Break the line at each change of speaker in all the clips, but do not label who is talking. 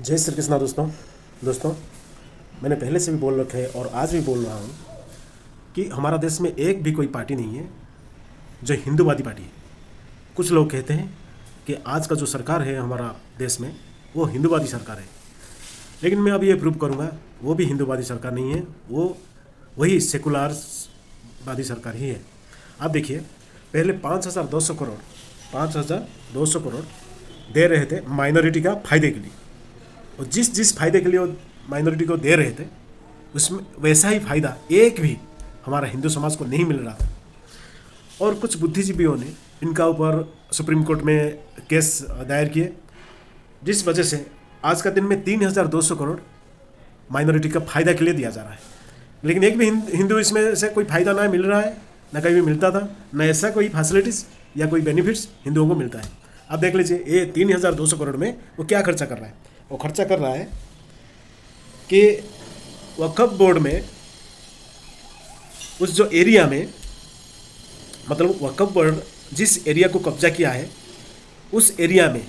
जय श्री कृष्णा दोस्तों मैंने पहले से भी बोल रखा है और आज भी बोल रहा हूँ कि हमारा देश में एक भी कोई पार्टी नहीं है जो हिंदूवादी पार्टी है। कुछ लोग कहते हैं कि आज का जो सरकार है हमारा देश में वो हिंदूवादी सरकार है, लेकिन मैं अभी ये प्रूव करूँगा वो भी हिंदूवादी सरकार नहीं है, वो वही सेकुलरवादी सरकार ही है। आप देखिए, पहले 5,200 करोड़ दे रहे थे माइनॉरिटी का फ़ायदे के लिए, और जिस फायदे के लिए वो माइनॉरिटी को दे रहे थे उसमें वैसा ही फायदा एक भी हमारा हिंदू समाज को नहीं मिल रहा था। और कुछ बुद्धिजीवियों ने इनका ऊपर सुप्रीम कोर्ट में केस दायर किए, जिस वजह से आज का दिन में 3,200 करोड़ माइनॉरिटी का फ़ायदा के लिए दिया जा रहा है, लेकिन एक भी हिंदू इसमें से कोई फ़ायदा ना मिल रहा है, ना कहीं भी मिलता था, ना ऐसा कोई फैसिलिटीज़ या कोई बेनिफिट्स हिंदुओं को मिलता है। अब देख लीजिए ये 3,200 करोड़ में वो क्या खर्चा कर रहा है। वो खर्चा कर रहा है कि वक्फ बोर्ड में उस जो एरिया में, मतलब वक्फ बोर्ड जिस एरिया को कब्जा किया है उस एरिया में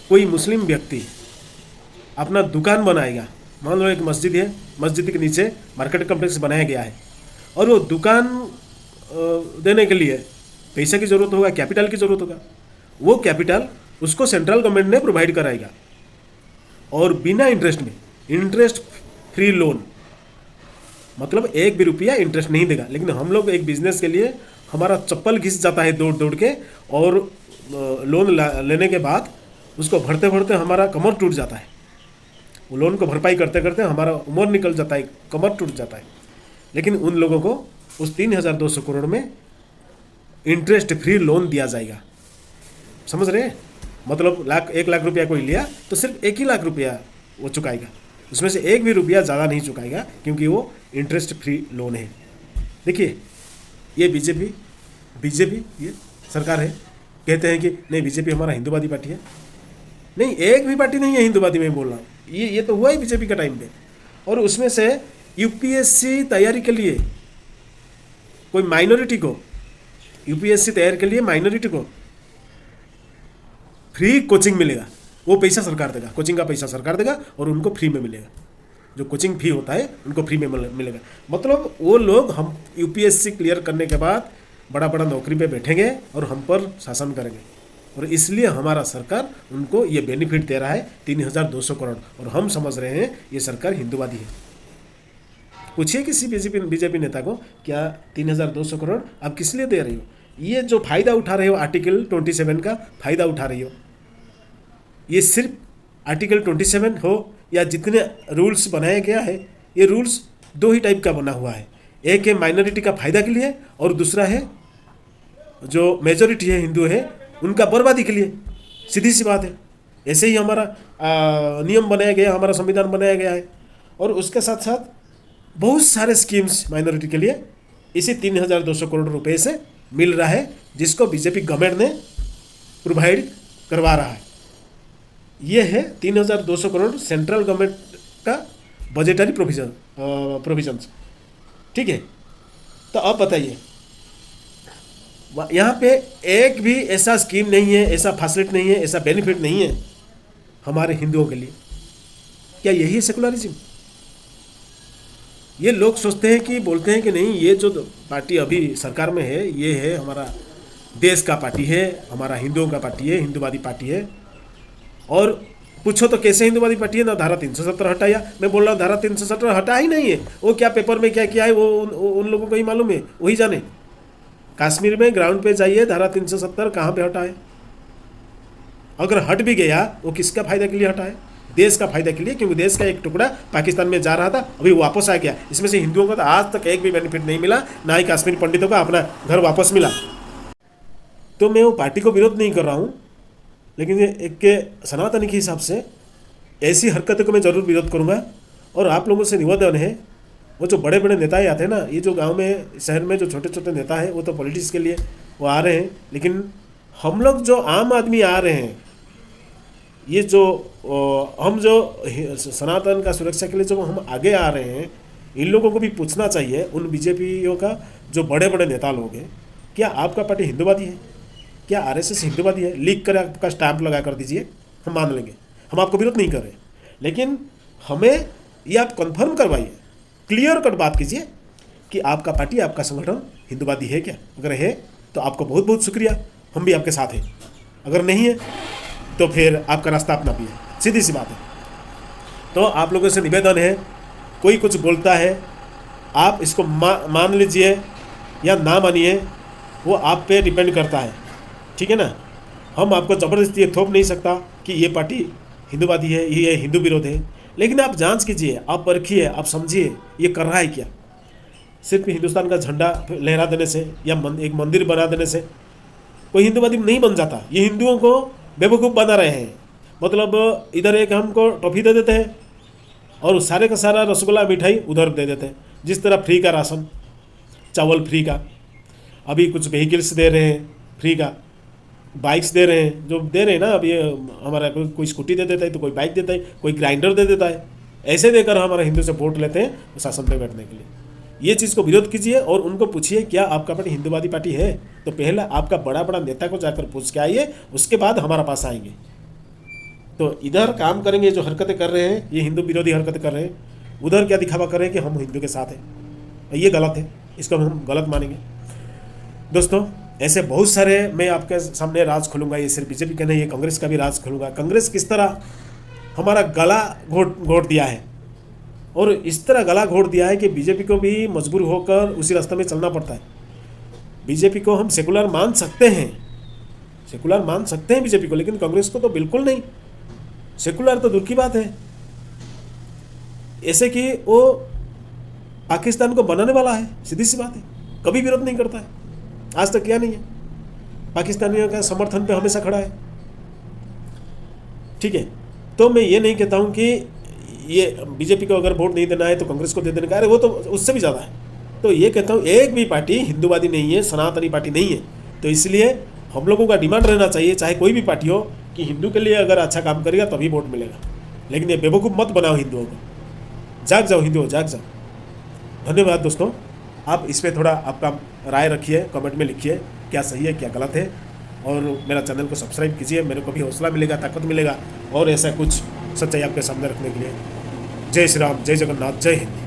कोई मुस्लिम व्यक्ति अपना दुकान बनाएगा। मान लो एक मस्जिद है, मस्जिद के नीचे मार्केट कम्प्लेक्स बनाया गया है, और वो दुकान देने के लिए पैसे की ज़रूरत होगा, कैपिटल की ज़रूरत होगा। वो कैपिटल उसको सेंट्रल गवर्नमेंट ने प्रोवाइड कराएगा और बिना इंटरेस्ट में, इंटरेस्ट फ्री लोन, मतलब एक भी रुपया इंटरेस्ट नहीं देगा। लेकिन हम लोग एक बिजनेस के लिए हमारा चप्पल घिस जाता है दौड़ दौड़ के, और लोन लेने के बाद उसको भरते भरते हमारा कमर टूट जाता है। वो लोन को भरपाई करते करते हमारा उम्र निकल जाता है, कमर टूट जाता है। लेकिन उन लोगों को उस 3,200 करोड़ में इंटरेस्ट फ्री लोन दिया जाएगा। समझ रहे हैं? मतलब 1 लाख रुपया कोई लिया तो सिर्फ 1 ही लाख रुपया वो चुकाएगा, उसमें से एक भी रुपया ज़्यादा नहीं चुकाएगा, क्योंकि वो इंटरेस्ट फ्री लोन है। देखिए, ये बीजेपी ये सरकार है, कहते हैं कि नहीं बीजेपी हमारा हिंदूवादी पार्टी है। नहीं, एक भी पार्टी नहीं है हिंदूवादी, मैं बोल रहा हूँ। ये तो हुआ ही बीजेपी का टाइम पे, और उसमें से यूपीएससी तैयारी के लिए कोई माइनॉरिटी को, यूपीएससी तैयारी के लिए माइनॉरिटी को फ्री कोचिंग मिलेगा। वो पैसा सरकार देगा, कोचिंग का पैसा सरकार देगा और उनको फ्री में मिलेगा। जो कोचिंग फी होता है उनको फ्री में मिलेगा। मतलब वो लोग हम यूपीएससी क्लियर करने के बाद बड़ा बड़ा नौकरी पे बैठेंगे और हम पर शासन करेंगे, और इसलिए हमारा सरकार उनको ये बेनिफिट दे रहा है 3,200 करोड़। और हम समझ रहे हैं ये सरकार हिंदूवादी है। पूछिए किसी बीजेपी नेता को, क्या 3,200 करोड़ आप किस लिए दे रही हो? ये जो फ़ायदा उठा रहे हो आर्टिकल 27 का फ़ायदा उठा रही हो, ये सिर्फ आर्टिकल 27 हो या जितने रूल्स बनाया गया है, ये रूल्स 2 ही टाइप का बना हुआ है। एक है माइनॉरिटी का फ़ायदा के लिए, और दूसरा है जो मेजॉरिटी है, हिंदू है, उनका बर्बादी के लिए। सीधी सी बात है। ऐसे ही हमारा नियम बनाया गया, हमारा संविधान बनाया गया है, और उसके साथ साथ बहुत सारे स्कीम्स माइनॉरिटी के लिए इसी 3,200 करोड़ रुपए से मिल रहा है, जिसको बीजेपी गवर्नमेंट ने प्रोवाइड करवा रहा है। ये है 3,200 करोड़ सेंट्रल गवर्नमेंट का बजटरी प्रोविजंस। ठीक है, तो अब बताइए, यहाँ पे एक भी ऐसा स्कीम नहीं है, ऐसा फैसिलिटी नहीं है, ऐसा बेनिफिट नहीं है हमारे हिंदुओं के लिए। क्या यही है सेकुलरिज्म? ये लोग सोचते हैं कि, बोलते हैं कि नहीं, ये जो पार्टी अभी सरकार में है ये है हमारा देश का पार्टी है, हमारा हिंदुओं का पार्टी है, हिंदूवादी पार्टी है। और पूछो तो कैसे हिंदूवादी पार्टी है? ना धारा 370 हटाया। मैं बोल रहा हूँ धारा 370 हटा ही नहीं है। वो क्या पेपर में क्या किया है वो उन लोगों को ही मालूम है, वही जाने। कश्मीर में ग्राउंड पे जाइए, धारा 370 कहाँ पे हटा है। अगर हट भी गया, वो किसका फायदा के लिए हटा है? देश का फायदा के लिए, क्योंकि देश का एक टुकड़ा पाकिस्तान में जा रहा था, अभी वापस आ गया। इसमें से हिंदुओं को तो आज तक एक भी बेनिफिट नहीं मिला, ना ही कश्मीरी पंडितों का अपना घर वापस मिला। तो मैं वो पार्टी को विरोध नहीं कर रहा हूँ, लेकिन ये एक के सनातनी के हिसाब से ऐसी हरकतों को मैं ज़रूर विरोध करूँगा। और आप लोगों से निवेदन है, वो जो बड़े बड़े नेता आते हैं ना, ये जो गांव में, शहर में जो छोटे छोटे नेता है, वो तो पॉलिटिक्स के लिए वो आ रहे हैं, लेकिन हम लोग जो आम आदमी आ रहे हैं, ये जो हम जो सनातन का सुरक्षा के लिए जो हम आगे आ रहे हैं, इन लोगों को भी पूछना चाहिए, उन बीजेपीओ का जो बड़े बड़े नेता लोग हैं, क्या आपका पार्टी हिंदूवादी है? क्या आरएसएस हिंदूवादी है? लीक कर आपका स्टैंप लगा कर दीजिए, हम मान लेंगे, हम आपको विरोध नहीं कर रहे। लेकिन हमें ये आप कंफर्म करवाइए, क्लियर कट बात कीजिए कि आपका पार्टी, आपका संगठन हिंदूवादी है क्या। अगर है तो आपको बहुत बहुत शुक्रिया, हम भी आपके साथ हैं। अगर नहीं है तो फिर आपका रास्ता अपना भी है, सीधी सी बात है। तो आप लोगों से निवेदन है, कोई कुछ बोलता है आप इसको मान लीजिए या ना मानिए, वो आप पे डिपेंड करता है, ठीक है ना। हम आपको ज़बरदस्ती ये थोप नहीं सकता कि ये पार्टी हिंदूवादी है, ये हिंदू विरोध है। लेकिन आप जांच कीजिए, आप परखिए, आप समझिए ये कर रहा है क्या। सिर्फ हिंदुस्तान का झंडा लहरा देने से या एक मंदिर बना देने से कोई हिंदूवादी नहीं बन जाता। ये हिंदुओं को बेवकूफ़ बना रहे हैं। मतलब इधर एक हमको टॉफ़ी दे देते हैं और सारे का सारा रसगुल्ला मिठाई उधर दे देते हैं। जिस तरह फ्री का राशन, चावल फ्री का, अभी कुछ व्हीकल्स दे रहे हैं फ्री का, बाइक्स दे रहे हैं, जो दे रहे हैं ना। अब ये हमारा कोई स्कूटी दे देता है तो कोई बाइक देता है, कोई ग्राइंडर दे देता है। ऐसे देकर हमारा हिंदू से वोट लेते हैं शासन पे बैठने के लिए। ये चीज़ को विरोध कीजिए और उनको पूछिए क्या आपका पार्टी हिंदूवादी पार्टी है। तो पहले आपका बड़ा बड़ा नेता को जाकर पूछ के आइए, उसके बाद हमारा पास आएंगे। तो इधर काम करेंगे, जो हरकतें कर रहे हैं ये हिंदू विरोधी हरकतें कर रहे हैं, उधर क्या दिखावा कर रहे हैं कि हम हिंदू के साथ हैं। ये गलत है, इसको हम गलत मानेंगे। दोस्तों ऐसे बहुत सारे मैं आपके सामने राज खोलूंगा। ये सिर्फ बीजेपी का नहीं, ये कांग्रेस का भी राज खोलूंगा। कांग्रेस किस तरह हमारा गला घोट दिया है और इस तरह गला घोट दिया है कि बीजेपी को भी मजबूर होकर उसी रास्ते में चलना पड़ता है। बीजेपी को हम सेकुलर मान सकते हैं, सेकुलर मान सकते हैं बीजेपी को, लेकिन कांग्रेस को तो बिल्कुल नहीं। सेकुलर तो दूर की बात है, ऐसे कि वो पाकिस्तान को बनाने वाला है, सीधी सी बात है। कभी विरोध नहीं करता है, आज तक किया नहीं है। पाकिस्तानियों का समर्थन पे हमेशा खड़ा है, ठीक है। तो मैं ये नहीं कहता हूँ कि ये बीजेपी को अगर वोट नहीं देना है तो कांग्रेस को दे देने का, अरे वो तो उससे भी ज़्यादा है। तो ये कहता हूँ एक भी पार्टी हिंदूवादी नहीं है, सनातनी पार्टी नहीं है। तो इसलिए हम लोगों का डिमांड रहना चाहिए, चाहे कोई भी पार्टी हो, कि हिंदू के लिए अगर अच्छा काम करेगा तभी वोट मिलेगा। लेकिन ये बेवकूफ़ मत बनाओ हिंदुओं को। जाग जाओ हिंदुओं, जाग जाओ। धन्यवाद दोस्तों। आप इस पर थोड़ा आपका राय रखिए, कमेंट में लिखिए क्या सही है क्या गलत है। और मेरा चैनल को सब्सक्राइब कीजिए, मेरे को भी हौसला मिलेगा, ताकत मिलेगा और ऐसा कुछ सच्चाई आपके सामने रखने के लिए। जय श्री राम, जय जगन्नाथ, जय हिंद।